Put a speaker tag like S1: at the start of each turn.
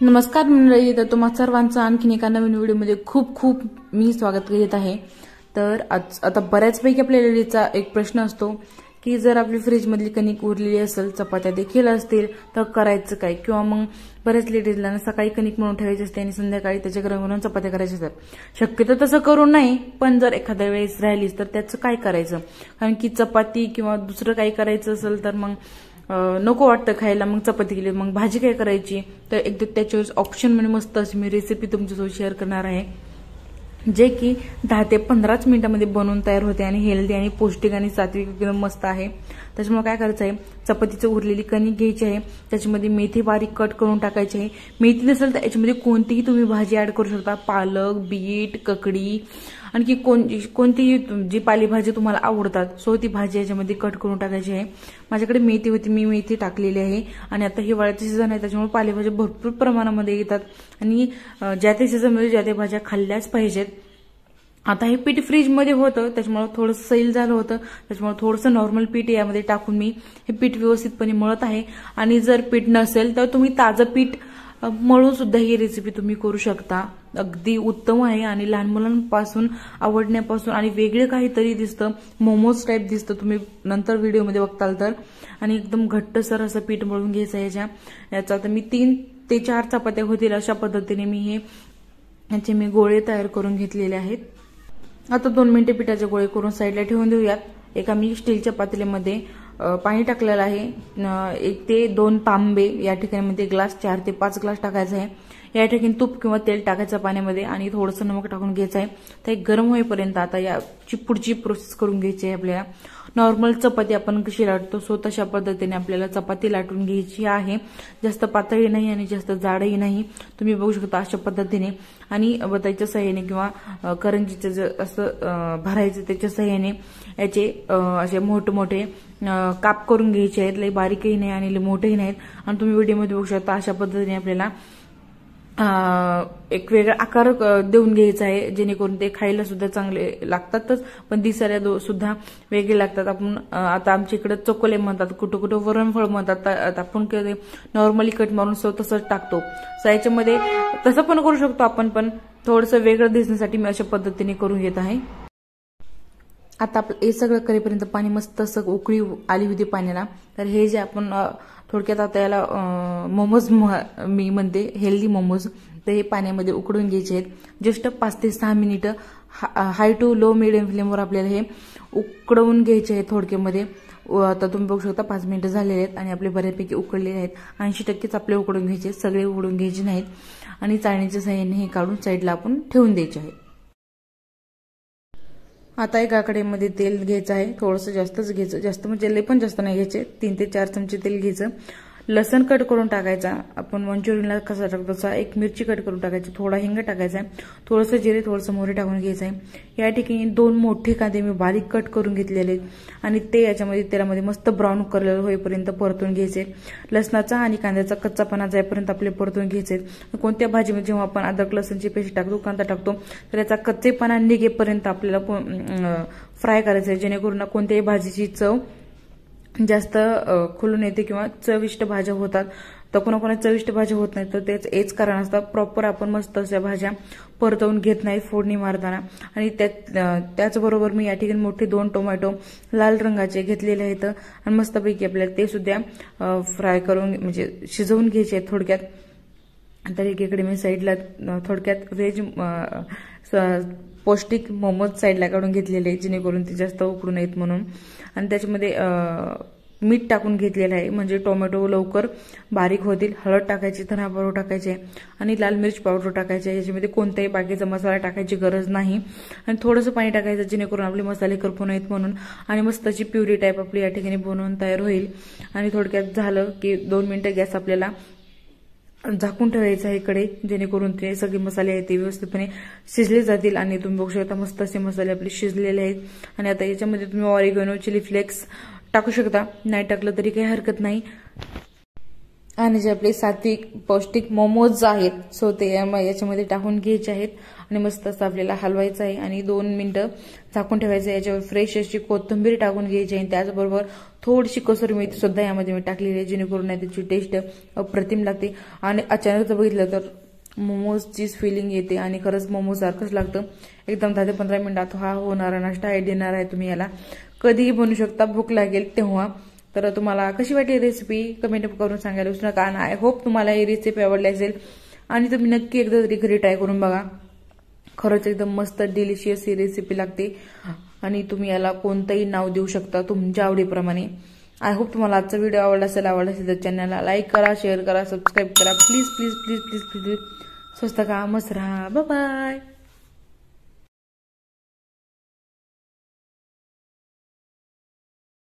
S1: नमस्कार मंडळी, तर तुम्हा सर्वांचं आणखीन एका नवीन व्हिडिओमध्ये खूप खूप मी स्वागत करीत आहे। तर आता बऱ्याचपैकी आपल्या लेडीजचा एक प्रश्न असतो की जर आपली फ्रीजमधली कणिक उरलेली असेल, चपात्या देखील असतील तर करायचं काय, किंवा मग बऱ्याच लेडीजला सकाळी कणिक मळून ठेवायची असते आणि संध्याकाळी त्याच्या गरम चपात्या करायच्या असतात। शक्यतो तसं करू नये, पण जर एखाद्या वेळेस राहिलीच तर त्याचं काय करायचं, कारण की चपाती किंवा दुसरं काही करायचं असेल तर मग नको वाटतं खायला, मग चपाती केली मग भाजी काय करायची। तर एकदा त्याच्यावर ऑप्शन म्हणजे मस्त अशी मी रेसिपी तुमच्यासोबत शेअर करणार आहे, जे की 10 ते 15 मिनिटांमध्ये बनवून तयार होते आणि हेल्दी आणि पौष्टिक आणि सात्विक एकदम मस्त आहे। त्याच्यामुळे काय करायचं आहे, चपातीची उरलेली कणिक घ्यायची आहे, त्याच्यामध्ये मेथी बारीक कट करून टाकायची आहे। मेथी नसेल तर याच्यामध्ये कोणतीही तुम्ही भाजी ऍड करू शकता, पालक, बीट, ककडी, आणखी कोणतीही जी पालेभाजी तुम्हाला आवडतात सो ती भाजी याच्यामध्ये कट करून टाकायची आहे। माझ्याकडे मेथी होती, मी मेथी टाकलेली आहे। आणि आता हिवाळ्याचे सीझन आहे त्याच्यामुळे पालेभाज्या भरपूर प्रमाणामध्ये येतात आणि ज्या त्या सीझनमध्ये ज्या त्या भाज्या खाल्ल्याच पाहिजेत। आता हे पीठ फ्रीजमध्ये होतं त्याच्यामुळे थोडंसं सैल झालं होतं, त्याच्यामुळे थोडंसं नॉर्मल पीठ यामध्ये टाकून मी हे पीठ व्यवस्थितपणे मळत आहे। आणि जर पीठ नसेल तर तुम्ही ताजं पीठ मळून सुद्धा ही रेसिपी तुम्ही करू शकता, अगदी उत्तम आहे। आणि लहान मुलांपासून आवडण्यापासून आणि वेगळे काहीतरी दिसतं, मोमोज टाईप दिसतं, तुम्ही नंतर व्हिडिओमध्ये बघताल तर। आणि एकदम घट्टसर असं पीठ मळून घ्यायचं याचा तर मी 3 ते 4 चपात्या होतील अशा पद्धतीने मी याचे मी गोळे तयार करून घेतलेले आहेत। आता 2 मिनिटे पिठाचे गोळे करून साईडला ठेवून देऊयात। एका मी स्टीलच्या पातेल्यामध्ये पाणी टाकलेलं आहे, 1 ते 2 तांबे, या ठिकाणी मध्ये ग्लास 4 ते 5 ग्लास टाकायचा आहे। या ठिकाणी तूप किंवा तेल टाकायचं पाण्यामध्ये आणि थोडंसं नमक टाकून घ्यायचं आहे। तर एक गरम होईपर्यंत आता याची पुढची प्रोसेस करून घ्यायची आहे आपल्याला। नॉर्मल चपाती आपण कशी लाटतो सो तशा पद्धतीने आपल्याला चपाती लाटून घ्यायची आहे, जास्त पातळी नाही आणि जास्त जाडही नाही, तुम्ही बघू शकता अशा पद्धतीने। आणि बताईच्या सहाय्याने किंवा करंजीचं असं भरायचं त्याच्या सहाय्याने याचे असे मोठे काप करून घ्यायचे आहेत, लई बारीकही नाही आणि लई मोठेही नाहीत। आणि तुम्ही व्हिडिओमध्ये बघू शकता अशा पद्धतीने आपल्याला एक वेगळा आकार देऊन घ्यायचा आहे, जेणेकरून ते खायला सुद्धा चांगले लागतातच पण दिसायला सुद्धा वेगळे लागतात। आपण आता आमच्या इकडे चकोले म्हणतात, कुठं कुठं वरणफळ म्हणतात, आपण नॉर्मली कट मारून तसंच टाकतो। सो याच्यामध्ये तसं पण करू शकतो आपण, पण थोडंसं वेगळं दिसण्यासाठी मी अशा पद्धतीने करून घेत आहे। आता हे सगळं करेपर्यंत पाणी मस्त असं उकळी आली होती पाण्याला। तर हे जे आपण थोडक्यात आता याला मोमोज मी म्हणते, हेल्दी मोमोज, तर हे पाण्यामध्ये उकडून घ्यायचे आहेत। जस्ट 5 ते 6 मिनिटं हाय टू लो मिडियम फ्लेमवर आपल्याला हे उकडवून घ्यायचे आहे थोडक्यामध्ये। आता तुम्ही बघू शकता 5 मिनिटं झालेले आहेत आणि आपले बऱ्यापैकी उकडलेले आहेत। 80% आपले उकडून घ्यायचे, सगळे उकडून घ्यायचे नाहीत। आणि चाळणीच्या साहाय्याने हे काढून साईडला आपण ठेवून द्यायचे आहे। आता एका कढईमध्ये तेल घ्यायचं आहे, थोडंसं जास्तच घ्यायचं, जास्त म्हणजे लई पण जास्त नाही घ्यायचे, 3 ते 4 चमचे तेल घ्यायचं। लसण कट करून टाकायचा, आपण मंचुरियनला कसा टाकतो तसा, 1 मिरची कट करून टाकायची, थोडा हिंग टाकायचा, थोडंसं जिरे, थोडंसं मोहरी टाकून घ्यायचं आहे। या ठिकाणी 2 मोठे कांदे मी बारीक कट करून घेतलेले आहेत आणि ते याच्यामध्ये तेलामध्ये मस्त ब्राऊन कलर होईपर्यंत परतून घ्यायचे। लसणाचा आणि कांद्याचा कच्चापणा जाईपर्यंत आपले परतून घ्यायचे। कोणत्या भाजीमध्ये जेव्हा आपण अद्रक लसणची पेस्ट टाकतो, कांदा टाकतो, तर याचा कच्चेपणा निघेपर्यंत आपल्याला फ्राय करायचं आहे, जेणेकरून कोणत्याही भाजीची चव जास्त खुलून येते किंवा चविष्ट भाज्या होतात। तर कोणाकोणा चविष्ट भाज्या होत नाहीत तर तेच कारण असतं, प्रॉपर आपण मस्त अशा भाज्या परतवून घेत नाहीत फोडणी मारताना। आणि त्याचबरोबर मी या ठिकाणी मोठे 2 टोमॅटो लाल रंगाचे घेतलेले आहेत आणि मस्तपैकी आपल्याला ते सुद्धा फ्राय करून म्हणजे शिजवून घ्यायचे आहेत थोडक्यात। तर एकीकडे मी साईडला थोडक्यात व्हेज पौष्टिक मोमोज साईडला काढून घेतलेले आहे, जेणेकरून ते जास्त उकडू नयेत म्हणून। आणि त्याच्यामध्ये मीठ टाकून घेतलेलं आहे, म्हणजे टोमॅटो लवकर बारीक होतील। हळद टाकायची, धना पावडर टाकायचे आणि लाल मिरच पावडर टाकायचे, याच्यामध्ये कोणताही बाकीचा मसाला टाकायची गरज नाही। आणि थोडंसं पाणी टाकायचं, जेणेकरून आपले मसाले करपू नयेत म्हणून। आणि मस्त अशी प्युरी टाईप आपली या ठिकाणी बनवून तयार होईल। आणि थोडक्यात झालं की 2 मिनिटं गॅस आपल्याला झाकून ठेवायचं आहे इकडे, जेणेकरून ते सगळे मसाले आहेत ते व्यवस्थितपणे शिजले जातील। आणि तुम्ही बघू शकता मस्त असे मसाले आपले शिजलेले आहेत। आणि आता याच्यामध्ये तुम्ही ऑरिगॅनो, चिली फ्लेक्स टाकू शकता, नाही टाकलं तरी काही हरकत नाही। आणि जे आपले सात्विक पौष्टिक मोमोज आहेत सो ते याच्यामध्ये टाकून घ्यायचे आहेत आणि मस्त असं आपल्याला हलवायचं आहे आणि 2 मिनिटं झाकून ठेवायचं. याच्यावर फ्रेश अशी कोथिंबीर टाकून घ्यायची आणि त्याचबरोबर थोडीशी कसुरी मेथी सुद्धा यामध्ये मी टाकलेली आहे, जेणेकरून त्याची टेस्ट अप्रतिम लागते. आणि अचानक जर बघितलं तर मोमोजचीच फिलिंग येते आणि खरंच मोमोज सारखंच लागतं. एकदम 10 ते 15 मिनिटात हा होणारा नाश्ता आहे, डिनर आहे. तुम्ही याला कधीही बनवू शकता, भूक लागेल तेव्हा. तर तुम्हाला कशी वाटली रेसिपी कमेंट करून सांगायला विसरू नका. आणि आय होप तुम्हाला ही रेसिपी आवडली असेल आणि तुम्ही नक्की एकदा तरी घरी ट्राय करून बघा. खरंच एकदम मस्त डिलिशियस ही रेसिपी लागते आणि तुम्ही याला कोणतंही नाव देऊ शकता तुमच्या आवडीप्रमाणे. आय होप तुम्हाला आजचा व्हिडिओ आवडला असेल तर चॅनलला लाईक करा, शेअर करा, सबस्क्राईब करा. Please please please please please. स्वस्त का मस्त राहा. Bye bye.